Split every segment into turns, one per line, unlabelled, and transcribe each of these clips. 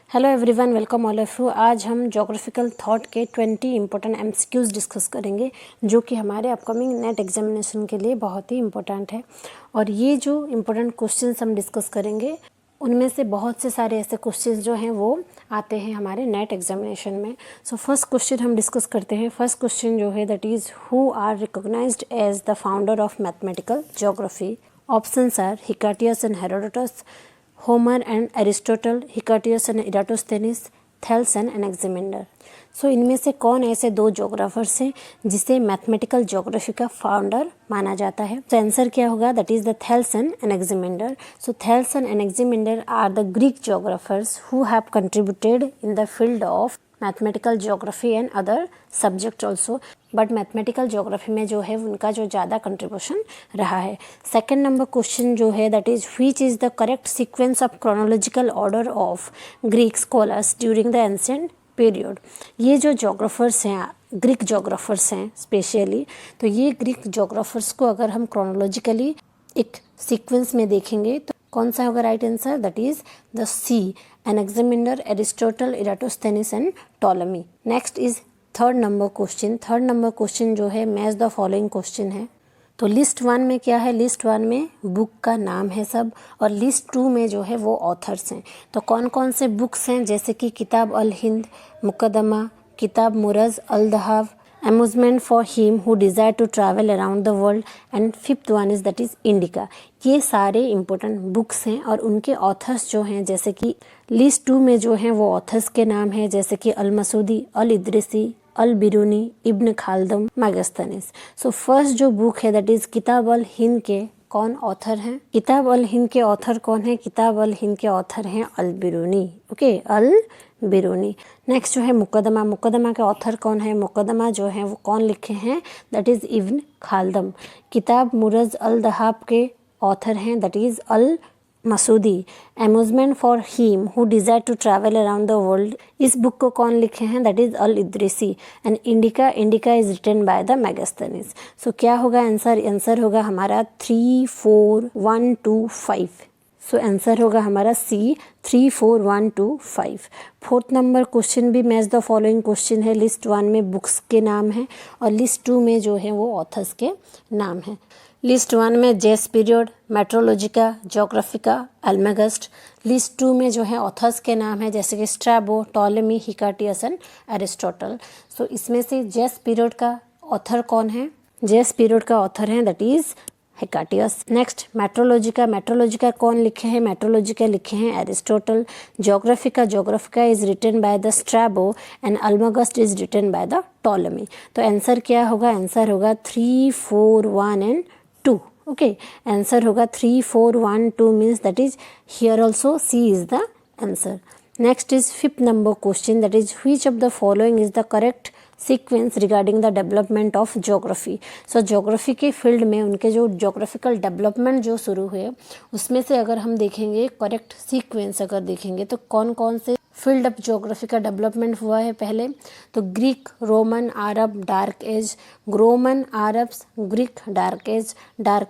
Hello everyone, welcome all of you. आज हम geographical thought के 20 इंपॉर्टेंट एमसीक्यूज डिस्कस करेंगे जो कि हमारे अपकमिंग नेट एग्जामिनेशन के लिए बहुत ही इंपॉर्टेंट है। और ये जो इंपॉर्टेंट क्वेश्चंस हम डिस्कस करेंगे उनमें से बहुत से सारे ऐसे क्वेश्चंस जो हैं वो आते हैं हमारे नेट एग्जामिनेशन में। सो फर्स्ट क्वेश्चन हम डिस्कस करते हैं। फर्स्ट क्वेश्चन जो है that is who are recognised as the founder of mathematical geography. Options are Hecataeus and Herodotus, Homer and Aristotle, Hecataeus and Eratosthenes, Thales and Anaximander. So इनमें से कौन ऐसे दो जोग्राफर्स हैं जिसे मैथमेटिकल ज्योग्राफी का फाउंडर माना जाता है? तो आंसर क्या होगा? That is the Thales and Anaximander. So Thales and Anaximander are the Greek geographers who have contributed in the field of mathematical geography and other subject also, but mathematical geography में जो है उनका जो ज़्यादा contribution रहा है। Second number question जो है that is which is the correct sequence of chronological order of Greek scholars during the ancient period. ये जो जोग्राफर्स हैं, ग्रीक जोग्राफर्स हैं स्पेशली, तो ये ग्रीक जोग्राफर्स को अगर हम क्रोनोलॉजिकली एक सीक्वेंस में देखेंगे तो कौन सा होगा right answer? That is the C, Anaximander, Aristotle, Eratosthenes and Ptolemy. Next is third number question. Third number question जो है मैच द फॉलोइंग क्वेश्चन है। तो लिस्ट वन में क्या है? लिस्ट वन में बुक का नाम है सब, और लिस्ट टू में जो है वो ऑथर्स हैं। तो कौन कौन से बुक्स हैं? जैसे कि किताब अल Hind, Muqaddimah, Kitab Muruj al Dhahab, amusement for him who desire to travel around the world, and fifth one is that is Indica. ये सारे इंपॉर्टेंट बुक्स हैं और उनके ऑथर्स जो हैं, जैसे कि लिस्ट टू में जो हैं वो ऑथर्स के नाम हैं जैसे कि अल मसूदी, अल इद्रिसी, अल बिरूनी, इब्न खालदम, मैगस्थनीस। सो फर्स्ट जो बुक है दैट इज़ किताब अल हिंद के कौन ऑथर हैं? किताब अल हिंद के ऑथर कौन है? किताब अल हिंद के ऑथर हैं अल बिरूनी। ओके, अल बिरूनी। नेक्स्ट जो है मुकदमा। मुकदमा के ऑथर कौन है? मुकदमा जो है वो कौन लिखे हैं? That is Ibn Khaldun. Kitab Muruj al Dhahab के ऑथर हैं that is al Masudi. Amusement for him who desire to travel around the world, इस बुक को कौन लिखे हैं? That is al Idrisi. And Indica, Indica is written by the Megasthenes. So क्या होगा answer? Answer होगा हमारा 3, 4, 1, 2, 5। सो आंसर होगा हमारा सी, 3, 4, 1, 2, 5। फोर्थ नंबर क्वेश्चन भी मैच द फॉलोइंग क्वेश्चन है। लिस्ट वन में बुक्स के नाम हैं और लिस्ट टू में जो है वो ऑथर्स के नाम हैं। लिस्ट वन में जेस पीरियड, मेट्रोलॉजिका, जोग्राफिका, अल्मेगस्ट। लिस्ट टू में जो है ऑथर्स के नाम है जैसे कि स्ट्रैबो, टॉलेमी, हिकाटियस एंड एरिस्टोटल। सो इसमें से जेस पीरियड का ऑथर कौन है? जेस पीरियड का ऑथर है that is Hecataeus. Next Meteorologica. Meteorologica कौन लिखे हैं? मेट्रोलॉजिका लिखे हैं Aristotle. Geographica, Geographica is written by the Strabo and Almagest is written by the Ptolemy. तो आंसर क्या होगा? आंसर होगा 3, 4, 1 एंड 2। ओके, आंसर होगा 3, 4, 1, 2 means that is here also see is the answer. Next is fifth number question that is which of the following is the correct sequence regarding the development of geography. So geography के field में उनके जो geographical development जो शुरू हुए उसमें से अगर हम देखेंगे करेक्ट सीक्वेंस अगर देखेंगे तो कौन कौन से फील्ड ऑफ ज्योग्राफी का डेवलपमेंट हुआ है पहले? तो Greek, Roman, Arab, dark age, Roman, Arabs, Greek, dark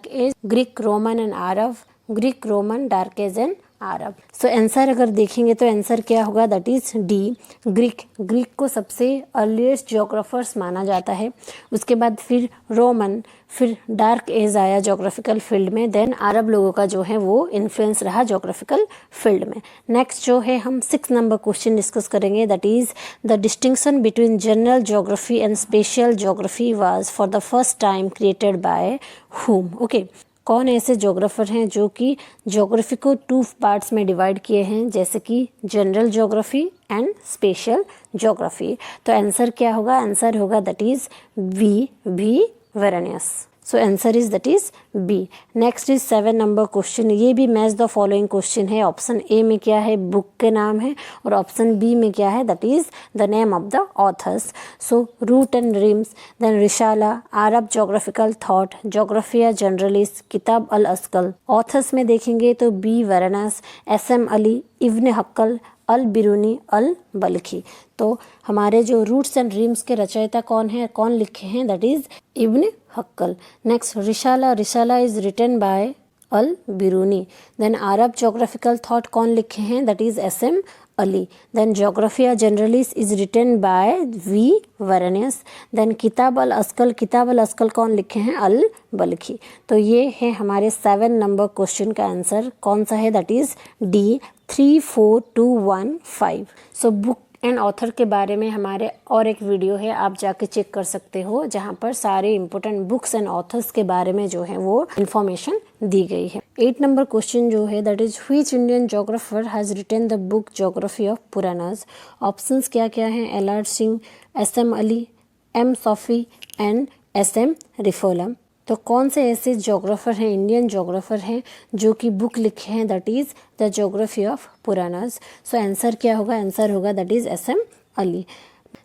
age, Greek, Roman and Arab, Greek, Roman, dark age and Arab. So answer अगर देखेंगे तो आंसर क्या होगा? That is D, Greek. Greek को सबसे अर्लीस्ट ज्योग्राफर्स माना जाता है। उसके बाद फिर रोमन, फिर डार्क एज आया ज्योग्राफिकल फील्ड में, देन अरब लोगों का जो है वो इन्फ्लुएंस रहा ज्योग्राफिकल फील्ड में। नेक्स्ट जो है हम 6 नंबर क्वेश्चन डिस्कस करेंगे that is the distinction between general geography and special geography was for the first time created by whom. Okay, कौन ऐसे ज्योग्राफर हैं जो कि ज्योग्राफी को 2 पार्ट्स में डिवाइड किए हैं जैसे कि general geography and special geography? तो आंसर क्या होगा? आंसर होगा that is V Varenius. So answer is that is B. Next is 7 number question. ये भी मैच द फॉलोइंग क्वेश्चन है। ऑप्शन ए में क्या है? बुक के नाम है, और ऑप्शन बी में क्या है? That is the name of the authors. So route and realms, then Risala, Arab geographical thought, Geographia Generalis, Kitab al Ashkal. Authors में देखेंगे तो B Varenius, S M. Ali, Ibn Hauqal, al Biruni, al Balkhi. तो हमारे जो roots and RIMS के रचयिता कौन है, कौन लिखे हैं? That is Ibn Hauqal. Next Risala. Risala is written by al Biruni. Then Arab geographical thought कौन लिखे हैं, that is SM Ali. Then Geographia Generalis is written by V Varenius. Then Kitab al ASCOL कौन लिखे हैं, अल बल्खी। तो ये है हमारे 7 नंबर क्वेश्चन का आंसर कौन सा है, that is D 34215। So book and author के बारे में हमारे और एक वीडियो है, आप जाके चेक कर सकते हो, जहाँ पर सारे इंपॉर्टेंट बुक्स एंड ऑथर्स के बारे में जो है वो इन्फॉर्मेशन दी गई है। 8 नंबर क्वेश्चन जो है that is which Indian geographer has written the book geography of Puranas. Options क्या क्या हैं, LR Singh, SM Ali, M Shafi and SM रिफोलम। तो कौन से ऐसे जोग्राफर हैं, इंडियन जोग्राफर हैं जो कि बुक लिखे हैं, that is the geography of Puranas. So answer क्या होगा, आंसर होगा that is SM Ali.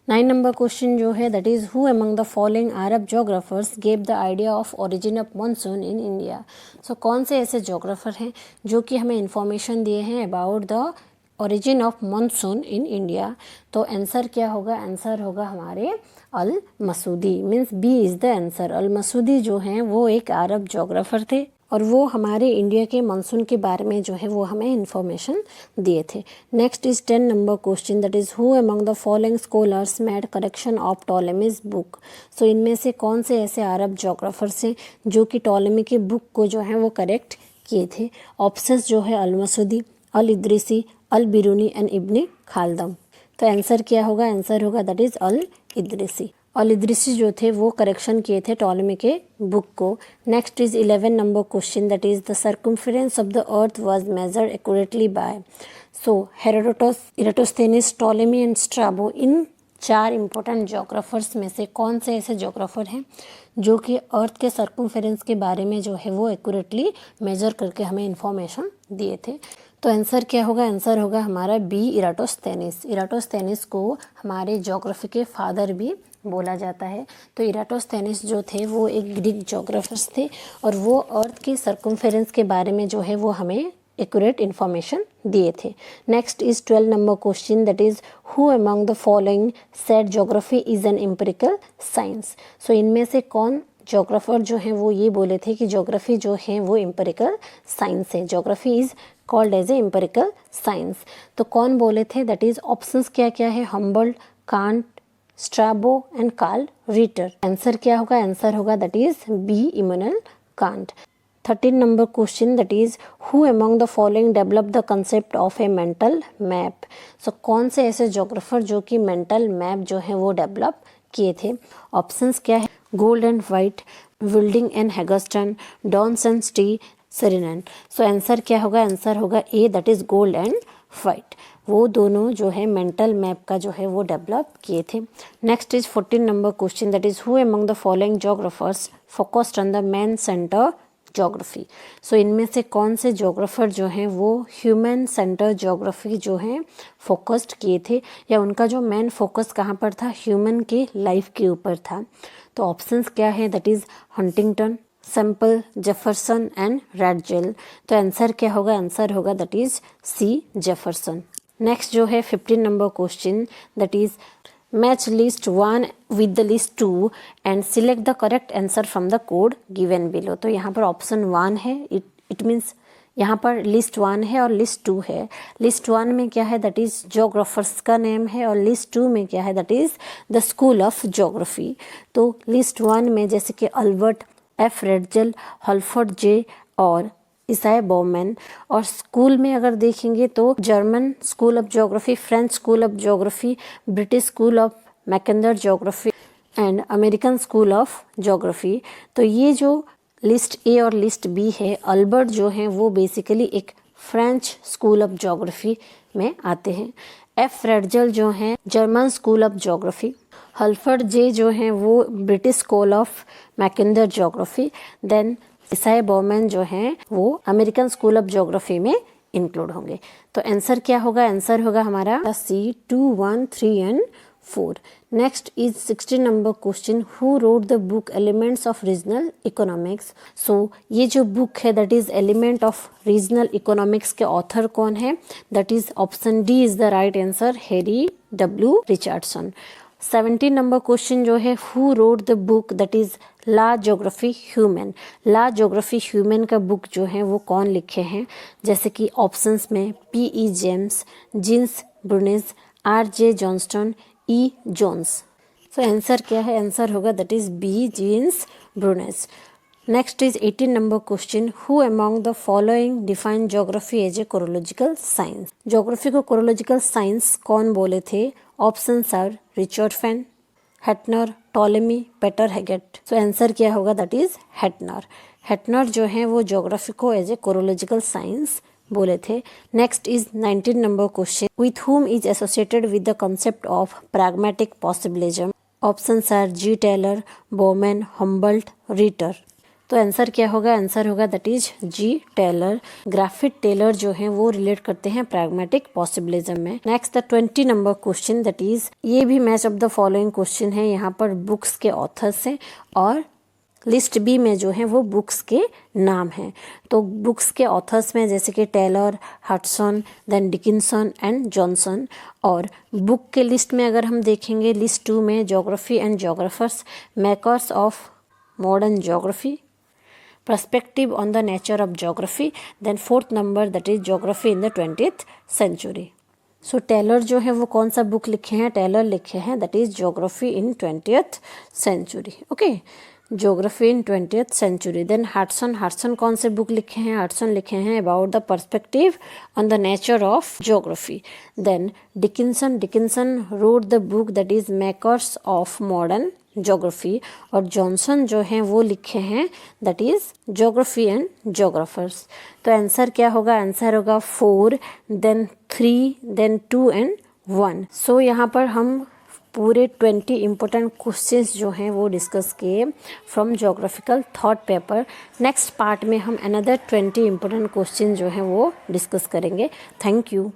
9 number question जो है that is who among the following Arab geographers gave the idea of origin of monsoon in India. So कौन से ऐसे geographer हैं जो कि हमें इंफॉर्मेशन दिए हैं about the origin of monsoon in India. तो आंसर क्या होगा, आंसर होगा हमारे al Masudi, means B is the answer. Al Masudi जो हैं वो एक अरब जोग्राफर थे और वो हमारे इंडिया के मानसून के बारे में जो है वो हमें इंफॉर्मेशन दिए थे। Next is 10 number question that is who among the following scholars made correction of Ptolemy's book. So इनमें से कौन से ऐसे अरब जोग्राफर्स हैं जो कि टॉलेमी की बुक को जो है वो करेक्ट किए थे। ऑप्शंस जो है अल मसूदी, अल इद्रिसी, अल बिरूनी एंड इब्न खालदम। तो आंसर क्या होगा, आंसर होगा दैट इज अल इद्रिसी। अल इद्रिसी जो थे वो करेक्शन किए थे टॉलेमी के बुक को। Next is 11 number question that is the circumference of the earth was measured accurately by. So Herodotus, Eratosthenes, Ptolemy and Strabo, इन 4 इंपॉर्टेंट जोग्राफर्स में से कौन से ऐसे जोग्राफर हैं जो कि अर्थ के सर्कमफेरेंस के बारे में जो है वो एक्यूरेटली मेजर करके हमें इंफॉर्मेशन दिए थे। तो आंसर क्या होगा, आंसर होगा हमारा B इराटोस्थेनिस। इराटोस्थेनिस को हमारे ज्योग्राफी के फादर भी बोला जाता है। तो इराटोस्थेनिस जो थे वो एक ग्रीक जोग्राफर्स थे और वो अर्थ के सर्कमफेरेंस के बारे में जो है वो हमें एक्यूरेट इन्फॉर्मेशन दिए थे। Next is 12 number question that is who among the following said geography is an empirical science. So इनमें से कौन जोग्राफर जो हैं वो ये बोले थे कि ज्योग्राफी जो है वो एम्पिरिकल साइंस है, geography is called as a empirical science. तो कौन बोले थे, दैट इज ऑप्शंस क्या क्या है, Humboldt, Kant, Strabo and Carl Ritter. Answer क्या होगा, आंसर होगा that is B Immanuel Kant. 13 number question that is who among the following develop the concept of a mental map. So कौन से ऐसे geographer जो कि मेंटल मैप जो है वो डेवलप किए थे। ऑप्शंस क्या है, Gould and White, Wilding and हैगस्टन, Downs and Stea, Saarinen. So answer क्या होगा, आंसर होगा A that is Gould and White. वो दोनों जो है मेंटल मैप का जो है वो डेवलप किए थे। Next is 14 number question that is who among the following geographers focused on the man centre geography. So इनमें से कौन से जोग्राफर जो हैं वो ह्यूमन सेंटर ज्योग्राफी जो है फोकस्ड किए थे, या उनका जो मेन फोकस कहाँ पर था, ह्यूमन के लाइफ के ऊपर था। तो ऑप्शंस क्या है, that is Huntington, Semple, Jefferson and Ratzel. तो आंसर क्या होगा, आंसर होगा that is C Jefferson. Next जो है 15 number question that is match list 1 with the list 2 and select the correct answer from the code given below. तो यहाँ पर option 1 है, इट मीन्स यहाँ पर लिस्ट 1 है और लिस्ट 2 है। लिस्ट 1 में क्या है, दैट इज जोग्राफर्स का नेम है, और लिस्ट 2 में क्या है, that is the school of geography. तो लिस्ट 1 में जैसे कि अल्बर्ट, F रेडजेल, हॉलफर्ड J और इसाई बॉमैन। और स्कूल में अगर देखेंगे तो German school of geography, French school of geography, British school of Mackinder geography and American school of geography. तो ये जो लिस्ट A और लिस्ट B है, अल्बर्ट जो हैं वो बेसिकली एक फ्रेंच स्कूल ऑफ ज्योग्राफी में आते हैं। F रेडजेल जो हैं German school of geography, Halford J जो हैं वो British school of Mackinder geography, then Isaiah Bowman जो हैं वो अमेरिकन स्कूल ऑफ ज्योग्राफी में इंक्लूड होंगे। तो आंसर क्या होगा, आंसर होगा हमारा C 2, 1, 3 and 4। Next is 16 number question who wrote the book elements of regional economics. So ये जो बुक है that is element of regional economics के ऑथर कौन है, that is option D is the right answer, Harry W Richardson. 17 number question जो है, who wrote the book that is la geography human. La geography human का book जो है वो कौन लिखे हैं, जैसे कि ऑप्शंस में P.E. James, Jean Brunhes, R.J. Johnston, E. Jones. So answer क्या है, आंसर होगा that is B, Jean Brunhes. Next is 18 number question, who among the following define geography as a chorological science. Geography को chorological science कौन बोले थे? Options are Richard Fenn, Hettner, Ptolemy, Peter Haggett. So answer क्या होगा, that is हेटनर। हेटनर जो है वो geography को एज ए कोरोलॉजिकल साइंस बोले थे। Next is 19 number question, with whom is associated with the concept of pragmatic possibilism. Options are G Taylor, Bowman, Humboldt, Ritter. तो answer क्या होगा, आंसर होगा that is G Taylor. Griffith Taylor जो है वो relate करते हैं प्रैग्मेटिक पॉसिबिलिज्म में। Next the 20 number question, that is, ये भी match of the following question है। यहाँ पर बुक्स के ऑथर्स हैं और लिस्ट बी में जो है वो बुक्स के नाम हैं। तो बुक्स के ऑथर्स में जैसे कि Taylor, Hudson, then Dickinson and Johnson. और बुक के लिस्ट में अगर हम देखेंगे, लिस्ट 2 में geography and geographers, makers of modern geography, perspective on the nature of geography, then 4th number that is geography in the 20th century. So Taylor जो है वो कौन सा बुक लिखे हैं? टेलर लिखे हैं that is geography in 20th century. Okay, geography in 20th century. Then Hudson कौन से बुक लिखे हैं? हडसन लिखे हैं about the perspective on the nature of geography. Then Dickinson wrote the book that is makers of modern geography. और Johnson जो हैं वो लिखे हैं that is geography and geographers. तो आंसर क्या होगा, आंसर होगा 4, देन 3, देन 2 एंड 1। सो यहाँ पर हम पूरे 20 इंपॉर्टेंट क्वेश्चंस जो हैं वो डिस्कस किए from geographical thought paper. Next part में हम अनदर 20 इंपॉर्टेंट क्वेश्चन जो हैं वो डिस्कस करेंगे। Thank you.